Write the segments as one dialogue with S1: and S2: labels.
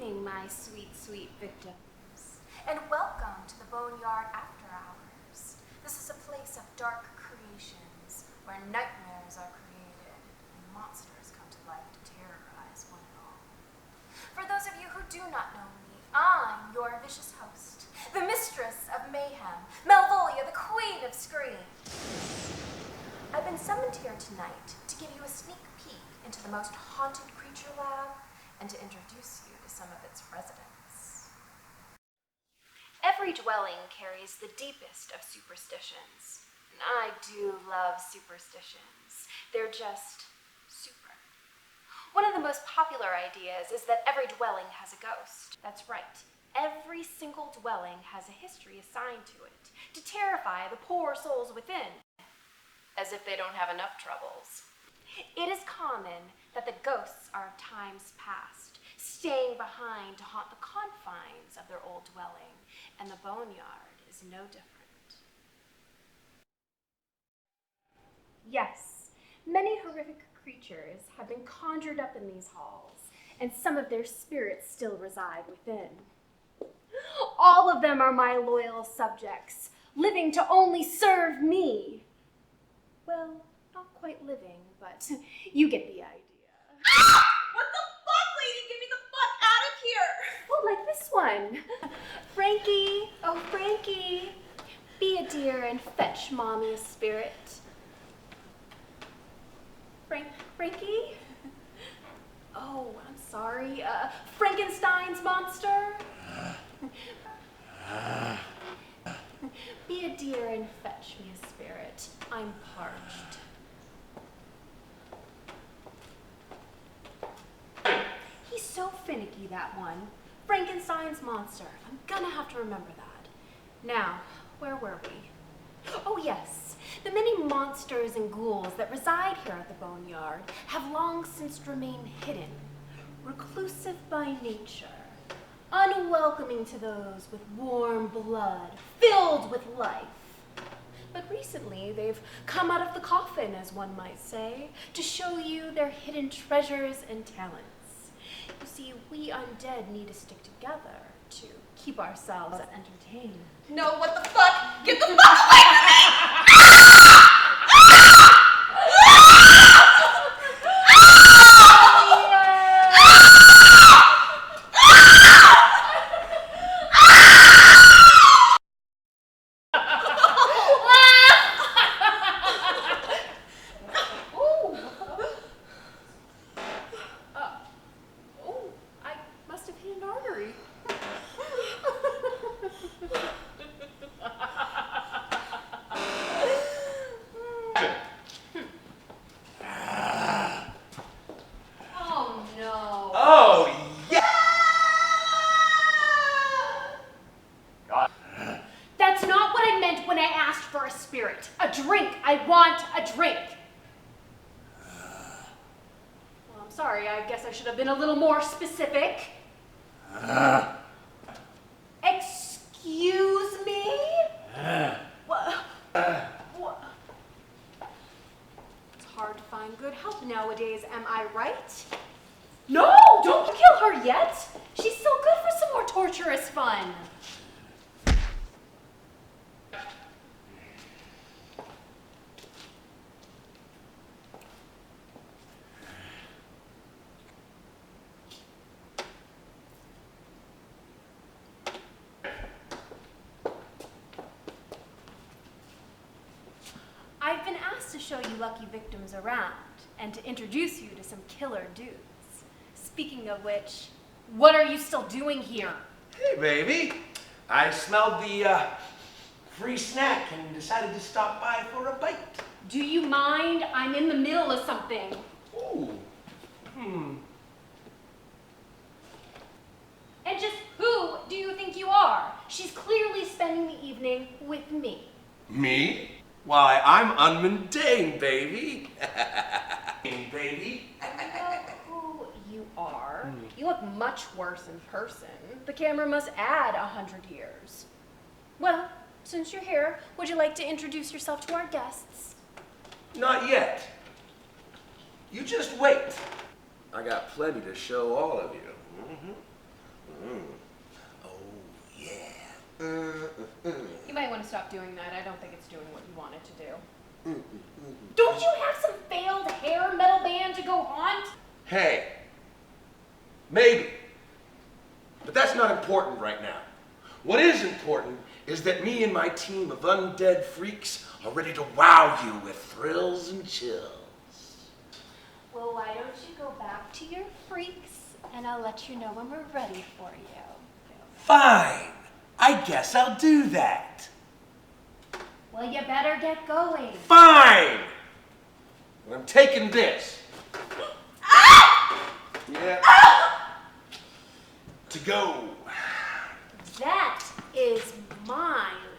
S1: evening, my sweet, sweet victims.
S2: And welcome to the Boneyard After Hours. This is a place of dark creations where nightmares are created and monsters come to life to terrorize one and all. For those of you who do not know me, I'm your vicious host, the mistress of mayhem, Malvolia, the queen of screams. I've been summoned here tonight to give you a sneak peek into the most haunted creature lab and to introduce you to some of its residents. Every dwelling carries the deepest of superstitions. And I do love superstitions. They're just super. One of the most popular ideas is that every dwelling has a ghost. That's right. Every single dwelling has a history assigned to it to terrify the poor souls within, as if they don't have enough troubles. It is common that the ghosts are of times past, staying behind to haunt the confines of their old dwelling, and the Boneyard is no different. Yes, many horrific creatures have been conjured up in these halls, and some of their spirits still reside within. All of them are my loyal subjects, living to only serve me. Well, not quite living, but you get the idea.
S3: What the fuck, lady? Get me the fuck out of here!
S1: Oh, like this one. Frankie, oh Frankie, be a dear and fetch mommy a spirit. Frankie? Oh, I'm sorry. Frankenstein's monster? Be a dear and fetch me a spirit. I'm parched. He's so finicky, that one. Frankenstein's monster. I'm gonna have to remember that. Now, where were we? Oh yes, the many monsters and ghouls that reside here at the Boneyard have long since remained hidden, reclusive by nature, unwelcoming to those with warm blood, filled with life. But recently, they've come out of the coffin, as one might say, to show you their hidden treasures and talents. You see, we undead need to stick together to keep ourselves entertained.
S3: No, what the fuck? Get the fuck away from me!
S1: A drink. I want a drink. Well, I'm sorry. I guess I should have been a little more specific. Excuse me? What? It's hard to find good help nowadays, am I right? No, don't kill her yet. She's still good for some more torturous fun. I've been asked to show you lucky victims around and to introduce you to some killer dudes. Speaking of which, what are you still doing here?
S4: Hey, baby. I smelled the free snack and decided to stop by for a bite.
S1: Do you mind? I'm in the middle of something.
S4: Ooh.
S1: And just who do you think you are? She's clearly spending the evening with me.
S4: Me? Why, I'm unmundane, baby. Baby.
S1: You know who you are. You look much worse in person. The camera must add 100 years. Well, since you're here, would you like to introduce yourself to our guests?
S4: Not yet. You just wait. I got plenty to show all of you. Oh, yeah.
S1: You might want to stop doing that. I don't think it's doing what you want it to do.
S2: Don't you have some failed hair metal band to go haunt?
S4: Hey, maybe. But that's not important right now. What is important is that me and my team of undead freaks are ready to wow you with thrills and chills.
S1: Well, why don't you go back to your freaks, and I'll let you know when we're ready for you.
S4: Fine. I guess I'll do that.
S1: Well, you better get going.
S4: Fine. But I'm taking this. Yeah. To go.
S1: That is mine.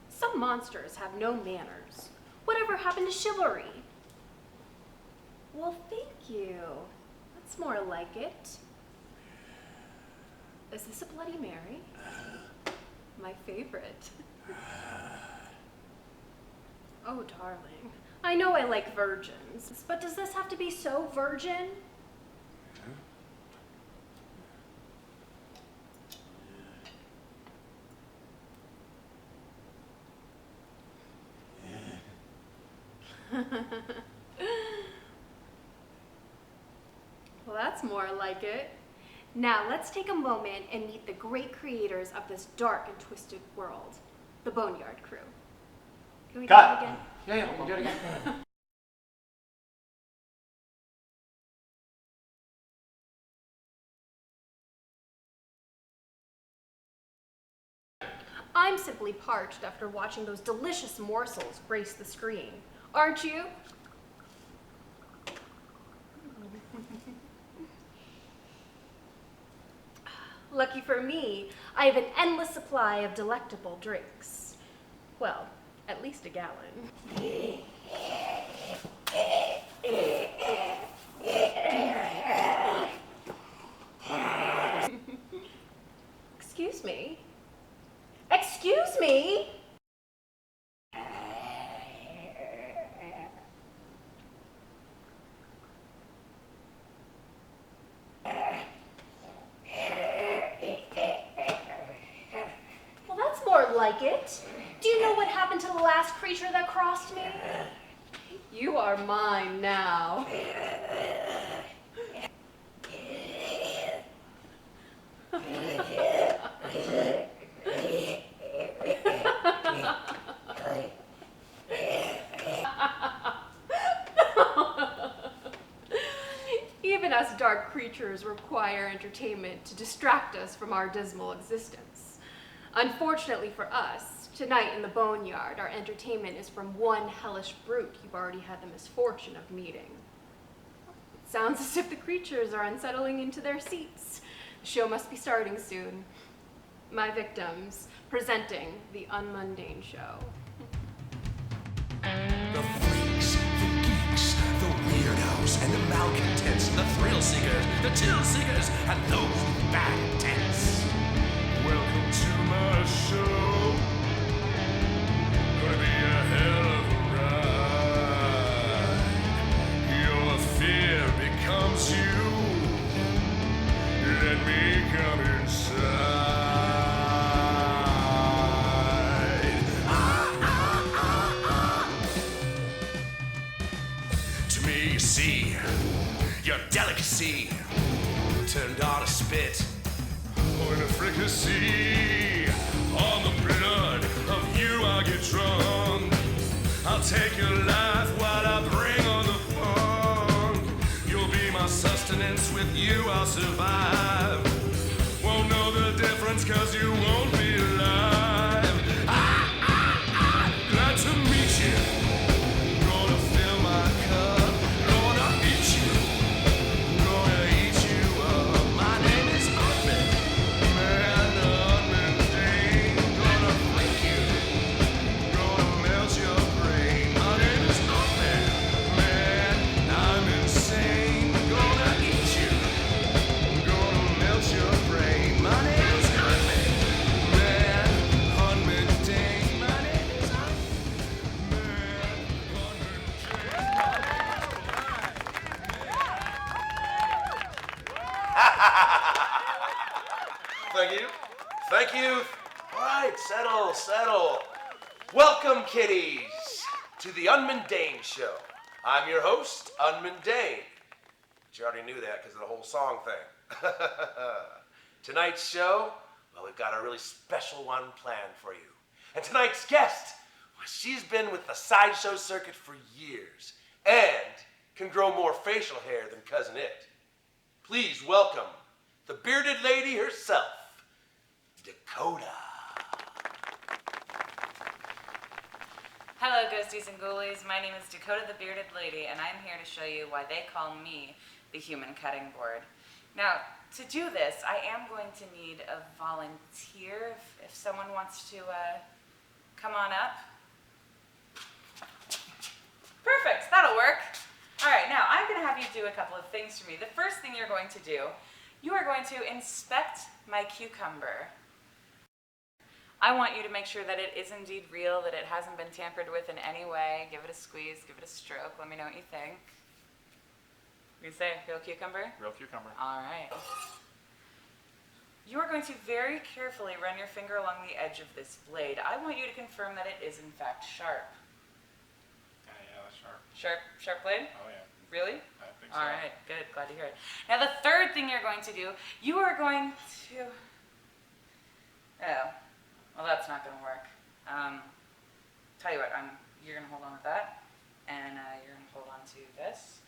S1: Some monsters have no manners. Whatever happened to chivalry? Well, thank you. That's more like it. Is this a Bloody Mary? My favorite. Oh, darling. I know I like virgins, but does this have to be so virgin? Well, that's more like it. Now, let's take a moment and meet the great creators of this dark and twisted world, the Boneyard crew. Can we do that again?
S4: Yeah, we can do it again.
S1: I'm simply parched after watching those delicious morsels grace the screen. Aren't you? Lucky for me, I have an endless supply of delectable drinks. Well, at least a gallon. Excuse me? Excuse me? Well, that's more like it. Do you know what happened to the last creature that crossed me? You are mine now. Even us dark creatures require entertainment to distract us from our dismal existence. Unfortunately for us, tonight in the Boneyard, our entertainment is from one hellish brute you've already had the misfortune of meeting. It sounds as if the creatures are unsettling into their seats. The show must be starting soon. My victims, presenting the Unmundane Show.
S5: The freaks, the geeks, the weirdos, and the malcontents, the thrill seekers, the chill seekers, and those with bad intents. Welcome to my show. Gonna be a hell of a ride. Your fear becomes you. Let me come inside. To me, you see your delicacy turned on a spit or in a fricassee. On the blood of you, I get drunk. I'll take your life while I bring on the funk. You'll be my sustenance, with you I'll survive. Won't know the difference, cause you won't be alive. Glad to meet you. Gonna fill my cup. Gonna eat you. Gonna eat you up. My name is Unman. Man, Unmundane. Gonna flick you. Gonna melt your brain. My name is Unman. Man, I'm insane. Gonna eat you. Gonna melt your brain. My name is Unman.
S4: Thank you. All right, settle. Welcome, kiddies, to the Unmundane Show. I'm your host, Unmundane. But you already knew that because of the whole song thing. Tonight's show, well, we've got a really special one planned for you. And tonight's guest, well, she's been with the sideshow circuit for years and can grow more facial hair than Cousin It. Please welcome the bearded lady herself, Dakota.
S6: Hello, ghosties and ghoulies. My name is Dakota the Bearded Lady, and I'm here to show you why they call me the human cutting board. Now, to do this, I am going to need a volunteer if someone wants to come on up. Perfect, that'll work. All right, now I'm going to have you do a couple of things for me. The first thing you're going to do, you are going to inspect my cucumber. I want you to make sure that it is indeed real, that it hasn't been tampered with in any way. Give it a squeeze, give it a stroke. Let me know what you think. You say real cucumber?
S7: Real cucumber.
S6: All right. You are going to very carefully run your finger along the edge of this blade. I want you to confirm that it is in fact sharp.
S7: Yeah, that's sharp.
S6: Sharp blade?
S7: Oh yeah.
S6: Really?
S7: I think so.
S6: All right, good. Glad to hear it. Now the third thing you're going to do, you are going to... Oh, well that's not going to work. Tell you what, you're going to hold on to that, and you're going to hold on to this.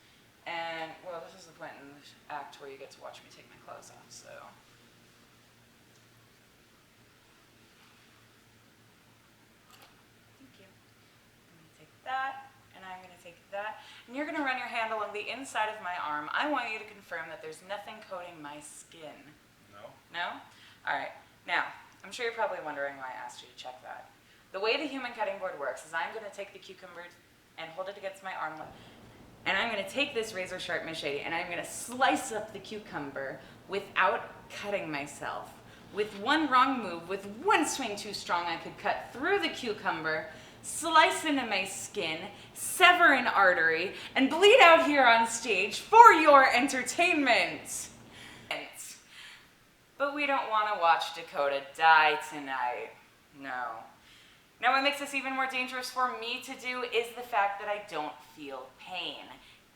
S6: And, well, this is the point in the act where you get to watch me take my clothes off, so. Thank you. I'm going to take that, and I'm going to take that. And you're going to run your hand along the inside of my arm. I want you to confirm that there's nothing coating my skin.
S7: No.
S6: No? All right. Now, I'm sure you're probably wondering why I asked you to check that. The way the human cutting board works is I'm going to take the cucumber and hold it against my arm. And I'm going to take this razor sharp machete and I'm going to slice up the cucumber without cutting myself. With one wrong move, with one swing too strong, I could cut through the cucumber, slice into my skin, sever an artery, and bleed out here on stage for your entertainment. But we don't want to watch Dakota die tonight. No. Now what makes this even more dangerous for me to do is the fact that I don't feel pain.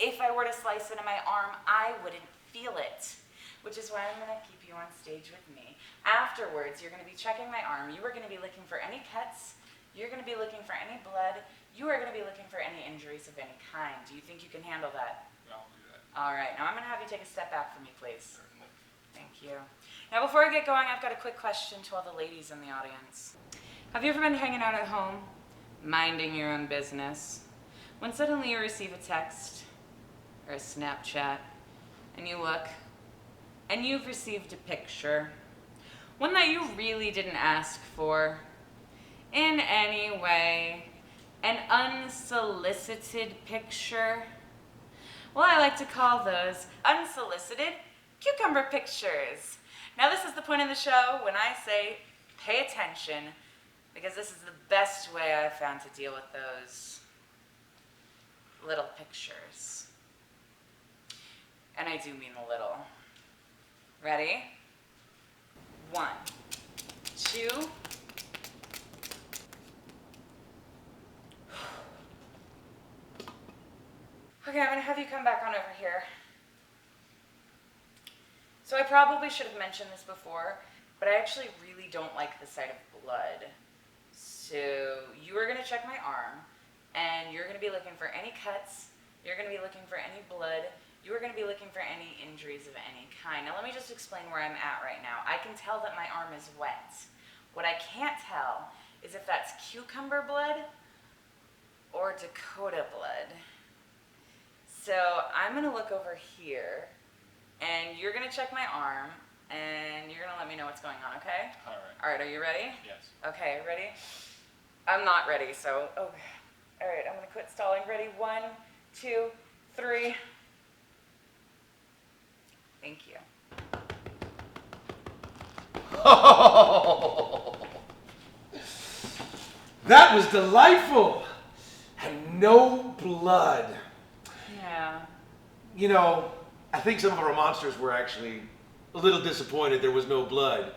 S6: If I were to slice into my arm, I wouldn't feel it, which is why I'm going to keep you on stage with me. Afterwards, you're going to be checking my arm. You are going to be looking for any cuts. You're going to be looking for any blood. You are going to be looking for any injuries of any kind. Do you think you can handle that?
S7: I'll do that.
S6: All right. Now I'm going to have you take a step back for me, please.
S7: Certainly.
S6: Thank you. Now before I get going, I've got a quick question to all the ladies in the audience. Have you ever been hanging out at home, minding your own business, when suddenly you receive a text or a Snapchat, and you look, and you've received a picture, one that you really didn't ask for, in any way, an unsolicited picture? Well, I like to call those unsolicited cucumber pictures. Now this is the point in the show when I say pay attention, because this is the best way I've found to deal with those little pictures. And I do mean a little. Ready? 1, 2. Okay, I'm gonna have you come back on over here. So I probably should have mentioned this before, but I actually really don't like the sight of blood. So you are going to check my arm, and you're going to be looking for any cuts, you're going to be looking for any blood, you are going to be looking for any injuries of any kind. Now let me just explain where I'm at right now. I can tell that my arm is wet. What I can't tell is if that's cucumber blood or Dakota blood. So I'm going to look over here, and you're going to check my arm, and you're going to let me know what's going on, okay?
S7: All right.
S6: All right, are you ready?
S7: Yes.
S6: Okay, ready? I'm not ready, so, okay. All right, I'm going to quit stalling. Ready? 1, 2, 3. Thank you.
S4: That was delightful. And no blood.
S6: Yeah.
S4: You know, I think some of our monsters were actually a little disappointed there was no blood.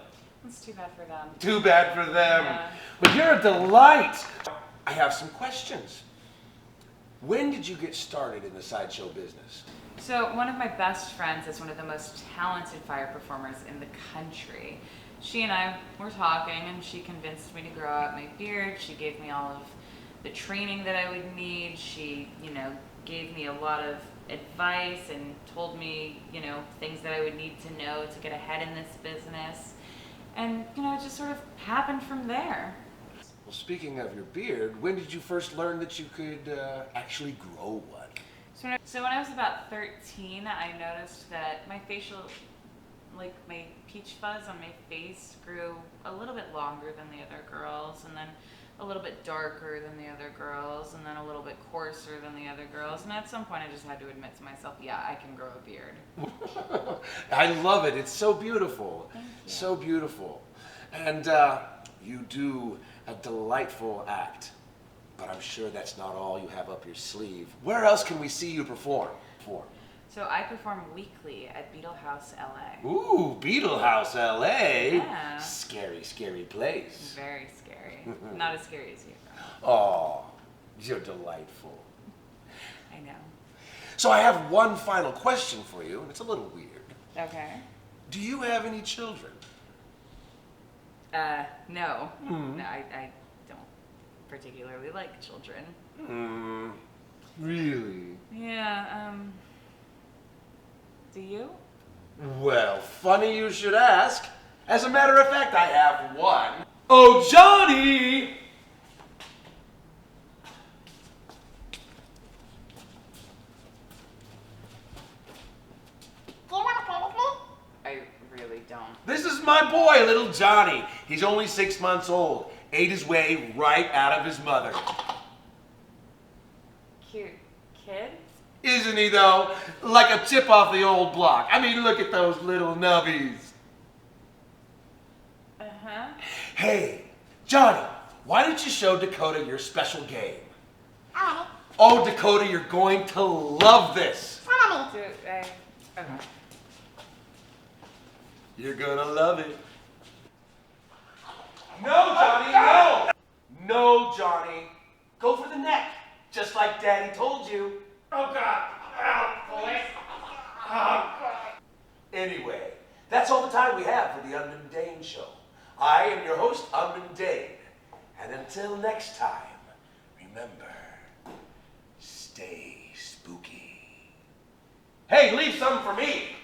S6: It's too bad for them.
S4: Too bad for them.
S6: Yeah.
S4: But you're a delight. I have some questions. When did you get started in the sideshow business?
S6: So one of my best friends is one of the most talented fire performers in the country. She and I were talking and she convinced me to grow out my beard. She gave me all of the training that I would need. She, gave me a lot of advice and told me, things that I would need to know to get ahead in this business. And, it just sort of happened from there.
S4: Well, speaking of your beard, when did you first learn that you could actually grow one?
S6: So when I was about 13, I noticed that my my peach fuzz on my face grew a little bit longer than the other girls, and then a little bit darker than the other girls, and then a little bit coarser than the other girls. And at some point I just had to admit to myself, yeah, I can grow a beard.
S4: I love it. It's so beautiful.
S6: Thank you.
S4: So beautiful. And you do a delightful act. But I'm sure that's not all you have up your sleeve. Where else can we see you perform?
S6: So I perform weekly at Beetle House, LA.
S4: Ooh, Beetle House, LA.
S6: Yeah.
S4: Scary, scary place.
S6: Very scary. Not as scary as you, though.
S4: Oh, you're delightful.
S6: I know.
S4: So I have one final question for you, and it's a little weird.
S6: Okay.
S4: Do you have any children?
S6: No. No, I don't particularly like children.
S4: Really?
S6: Yeah, do you?
S4: Well, funny you should ask. As a matter of fact, I have one. Oh, Johnny!
S6: I really don't.
S4: This is my boy, little Johnny. He's only 6 months old. Ate his way right out of his mother.
S6: Cute kid?
S4: Isn't he, though? Like a chip off the old block. I mean, look at those little nubbies.
S6: Uh-huh.
S4: Hey, Johnny, why don't you show Dakota your special game? Oh, Dakota, you're going to love this.
S6: Okay.
S4: You're gonna love it. No, Johnny, no! No, Johnny. Go for the neck, just like Daddy told you.
S7: Oh God! Ow, boy!
S4: Anyway, that's all the time we have for the Unmundane Show. I am your host, Unmundane. And until next time, remember, stay spooky. Hey, leave some for me.